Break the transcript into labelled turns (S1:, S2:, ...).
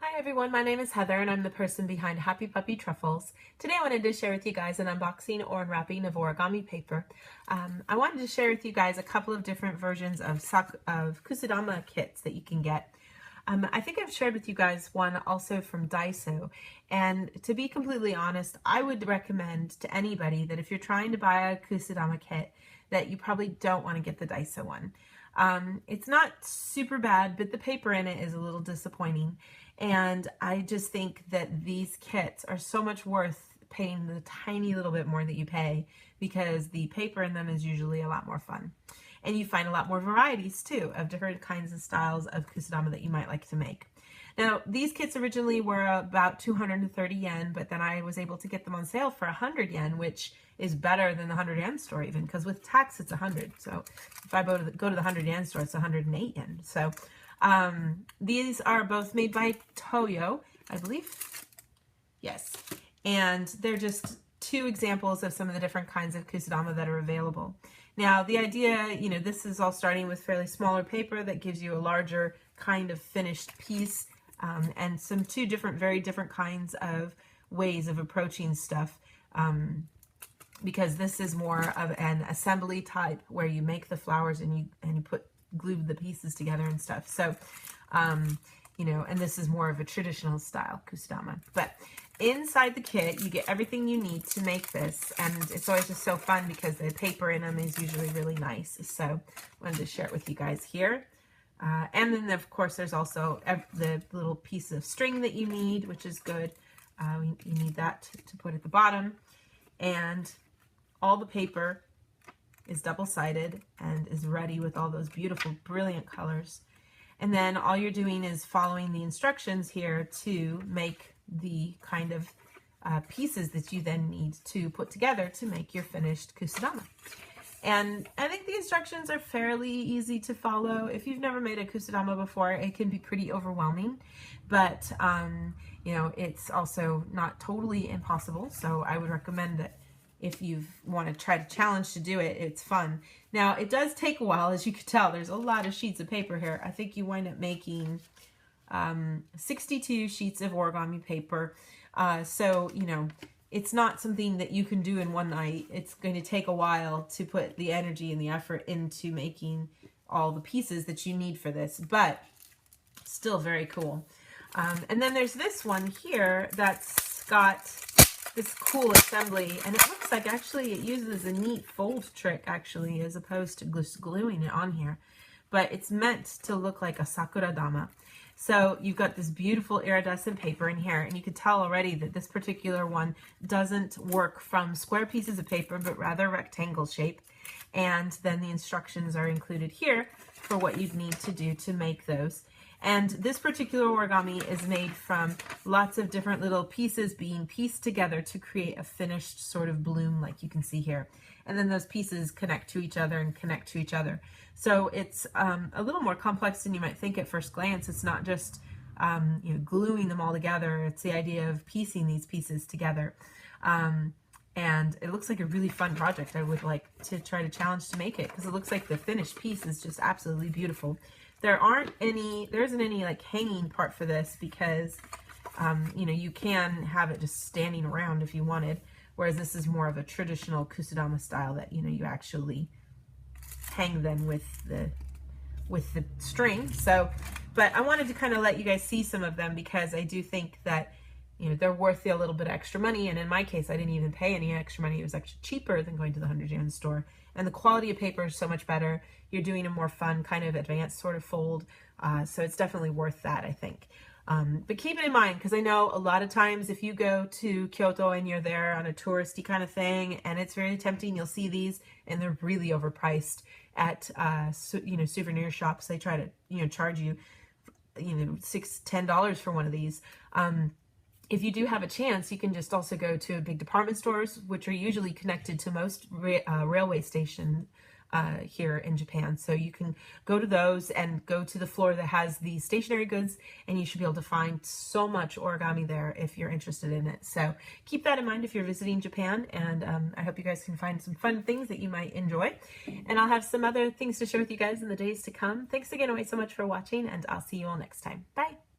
S1: Hi everyone, my name is Heather and I'm the person behind Happy Puppy Truffles. Today I wanted to share with you guys an unboxing or unwrapping of origami paper. I wanted to share with you guys a couple of different versions of Kusudama kits that you can get. I think I've shared with you guys one also from TOYO, and to be completely honest, I would recommend to anybody that if you're trying to buy a Kusudama kit that you probably don't want to get the TOYO one. It's not super bad, but the paper in it is a little disappointing. And I just think that these kits are so much worth paying the tiny little bit more that you pay, because the paper in them is usually a lot more fun. And you find a lot more varieties too of different kinds of styles of Kusudama that you might like to make. Now, these kits originally were about 230 yen, but then I was able to get them on sale for 100 yen, which is better than the 100 yen store even, because with tax it's 100. So if I go to the 100 yen store, it's 108 yen. So these are both made by TOYO, I believe. Yes. And they're just two examples of some of the different kinds of Kusudama that are available. Now, the idea, this is all starting with fairly smaller paper that gives you a larger kind of finished piece, and some very different kinds of ways of approaching stuff, because this is more of an assembly type where you make the flowers and you glue the pieces together and stuff. So, and this is more of a traditional style Kusudama. But inside the kit, you get everything you need to make this, and it's always just so fun because the paper in them is usually really nice. So I wanted to share it with you guys here. And then, of course, there's also the little piece of string that you need, which is good. You need that to put at the bottom. And all the paper is double-sided and is ready with all those beautiful, brilliant colors. And then all you're doing is following the instructions here to make the kind of pieces that you then need to put together to make your finished Kusudama. And I think the instructions are fairly easy to follow. If you've never made a Kusudama before, it can be pretty overwhelming, but it's also not totally impossible. So I would recommend that if you want to try to challenge to do it, it's fun. Now, it does take a while, as you can tell. There's a lot of sheets of paper here. I think you wind up making 62 sheets of origami paper. So, it's not something that you can do in one night. It's going to take a while to put the energy and the effort into making all the pieces that you need for this, but still very cool. And then there's this one here that's got this cool assembly, and it looks like actually it uses a neat fold trick actually, as opposed to just gluing it on here, but it's meant to look like a sakura dama. So you've got this beautiful iridescent paper in here, and you can tell already that this particular one doesn't work from square pieces of paper, but rather rectangle shape. And then the instructions are included here for what you'd need to do to make those. And this particular origami is made from lots of different little pieces being pieced together to create a finished sort of bloom like you can see here. And then those pieces connect to each other and connect to each other. So it's a little more complex than you might think at first glance. It's not just gluing them all together. It's the idea of piecing these pieces together. And it looks like a really fun project. I would like to try to challenge to make it, because it looks like the finished piece is just absolutely beautiful. There isn't any like hanging part for this, because you can have it just standing around if you wanted, whereas this is more of a traditional Kusudama style that you actually hang them with the string. So, but I wanted to kind of let you guys see some of them, because I do think that they're worth a little bit of extra money. And in my case, I didn't even pay any extra money. It was actually cheaper than going to the 100 yen store. And the quality of paper is so much better. You're doing a more fun kind of advanced sort of fold. So it's definitely worth that, I think. But keep it in mind, because I know a lot of times if you go to Kyoto and you're there on a touristy kind of thing, and it's very tempting, you'll see these and they're really overpriced at souvenir shops. They try to charge you $10 for one of these. If you do have a chance, you can just also go to big department stores, which are usually connected to most railway stations here in Japan. So you can go to those and go to the floor that has the stationary goods, and you should be able to find so much origami there if you're interested in it. So keep that in mind if you're visiting Japan, and I hope you guys can find some fun things that you might enjoy. And I'll have some other things to share with you guys in the days to come. Thanks again so much for watching, and I'll see you all next time. Bye!